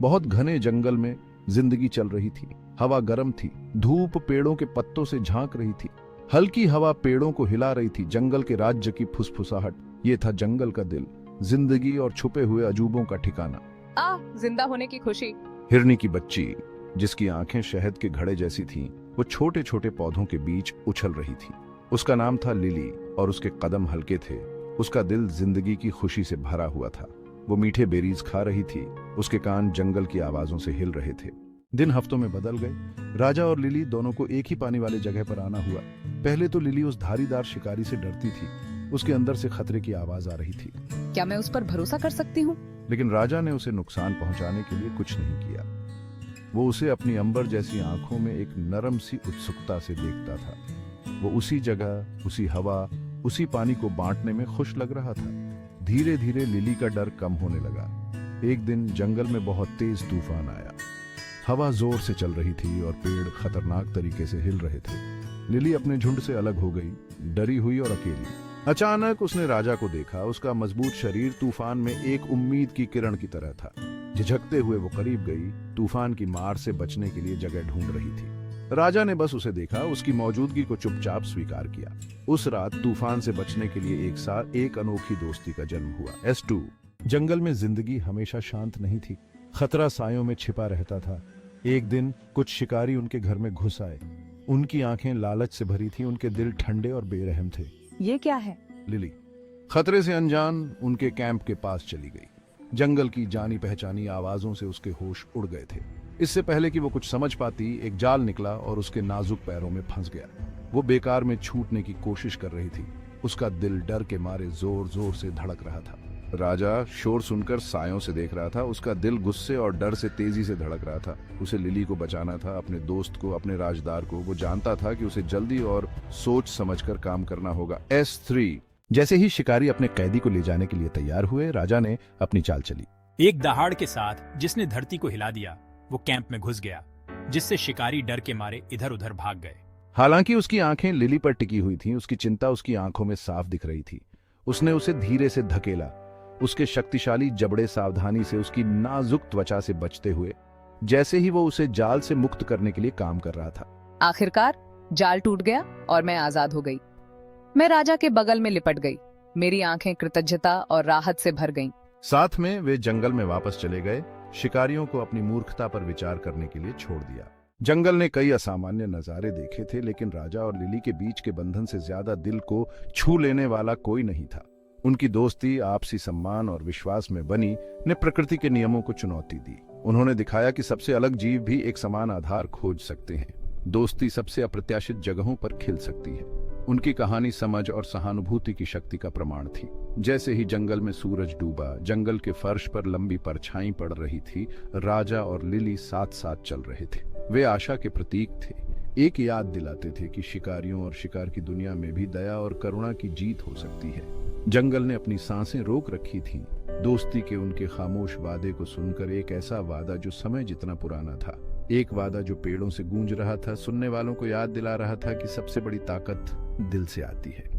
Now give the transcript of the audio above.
बहुत घने जंगल में जिंदगी चल रही थी। हवा गर्म थी, धूप पेड़ों के पत्तों से झांक रही थी। हल्की हवा पेड़ों को हिला रही थी। जंगल के राज्य की फुसफुसाहट। ये था जंगल का दिल, जिंदगी और छुपे हुए अजूबों का ठिकाना। जिंदा होने की खुशी। हिरनी की बच्ची, जिसकी आंखें शहद के घड़े जैसी थीं, वो छोटे छोटे पौधों के बीच उछल रही थी। उसका नाम था लिली और उसके कदम हल्के थे। उसका दिल जिंदगी की खुशी से भरा हुआ था। वो मीठे बेरीज खा रही थी। उसके कान जंगल की आवाजों से हिल रहे थे। दिन हफ्तों में बदल गए। राजा और लिली दोनों को एक ही पानी वाले जगह पर आना हुआ। पहले तो लिली उस धारीदार शिकारी से डरती थी। उसके अंदर से खतरे की आवाज आ रही थी। क्या मैं उस पर भरोसा कर सकती हूँ? लेकिन राजा ने उसे नुकसान पहुंचाने के लिए कुछ नहीं किया। वो उसे अपनी अंबर जैसी आंखों में एक नरम सी उत्सुकता से देखता था। वो उसी जगह, उसी हवा, उसी पानी को बांटने में खुश लग रहा था। धीरे धीरे लिली का डर कम होने लगा। एक दिन जंगल में बहुत तेज तूफान आया। हवा जोर से चल रही थी और पेड़ खतरनाक तरीके से हिल रहे थे। लिली अपने झुंड से अलग हो गई, डरी हुई और अकेली। अचानक उसने राजा को देखा। उसका मजबूत शरीर तूफान में एक उम्मीद की किरण की तरह था। झिझकते हुए वो करीब गई, तूफान की मार से बचने के लिए जगह ढूंढ रही थी। राजा ने बस उसे देखा, उसकी मौजूदगी को चुपचाप स्वीकार किया। उस रात तूफान से बचने के लिए एक साथ एक अनोखी दोस्ती का जन्म हुआ। S2। जंगल में जिंदगी हमेशा शांत नहीं थी। खतरा सायों में छिपा रहता था। एक दिन कुछ शिकारी उनके घर में घुस आए। उनकी आंखें लालच से भरी थी, उनके दिल ठंडे और बेरहम थे। ये क्या है? लिली खतरे से अनजान उनके कैंप के पास चली गई। जंगल की जानी पहचानी आवाजों से उसके होश उड़ गए थे। इससे पहले कि वो कुछ समझ पाती, एक जाल निकला और उसके नाजुक पैरों में फंस गया। वो बेकार में छूटने की कोशिश कर रही थी। उसका दिल डर के मारे जोर जोर से धड़क रहा था। राजा शोर सुनकर सायों से देख रहा था। उसका दिल गुस्से और डर से तेजी से धड़क रहा था। उसे लिली को बचाना था, अपने दोस्त को, अपने राजदार को। वो जानता था कि उसे जल्दी और सोच समझकर काम करना होगा। S3। जैसे ही शिकारी अपने कैदी को ले जाने के लिए तैयार हुए, राजा ने अपनी चाल चली। एक दहाड़ के साथ जिसने धरती को हिला दिया, वो कैंप में घुस गया, जिससे शिकारी डर के मारे इधर उधर भाग गए। हालांकि उसकी आंखें लिली पर टिकी हुई थीं, उसकी चिंता उसकी आंखों में साफ दिख रही थी। उसने उसे धीरे से धकेला, उसके शक्तिशाली जबड़े सावधानी से उसकी नाजुक त्वचा से बचते हुए, जैसे ही वो उसे जाल से मुक्त करने के लिए काम कर रहा था। आखिरकार जाल टूट गया और मैं आजाद हो गई। मैं राजा के बगल में लिपट गई। मेरी आंखें कृतज्ञता और राहत से भर गईं। साथ में वे जंगल में वापस चले गए, शिकारियों को अपनी मूर्खता पर विचार करने के लिए छोड़ दिया। जंगल ने कई असामान्य नजारे देखे थे, लेकिन राजा और लिली के बीच के बंधन से ज्यादा दिल को छू लेने वाला कोई नहीं था। उनकी दोस्ती आपसी सम्मान और विश्वास में बनी ने प्रकृति के नियमों को चुनौती दी। उन्होंने दिखाया कि सबसे अलग जीव भी एक समान आधार खोज सकते हैं। दोस्ती सबसे अप्रत्याशित जगहों पर खिल सकती है। उनकी कहानी समझ और सहानुभूति की शक्ति का प्रमाण थी। जैसे ही जंगल में सूरज डूबा, जंगल के फर्श पर लंबी परछाई पड़ रही थी। राजा और लिली साथ साथ चल रहे थे। वे आशा के प्रतीक थे। एक याद दिलाते थे कि शिकारियों और शिकार की दुनिया में भी दया और करुणा की जीत हो सकती है। जंगल ने अपनी सांसें रोक रखी थीं, दोस्ती के उनके खामोश वादे को सुनकर। एक ऐसा वादा जो समय जितना पुराना था, एक वादा जो पेड़ों से गूंज रहा था, सुनने वालों को याद दिला रहा था कि सबसे बड़ी ताकत दिल से आती है।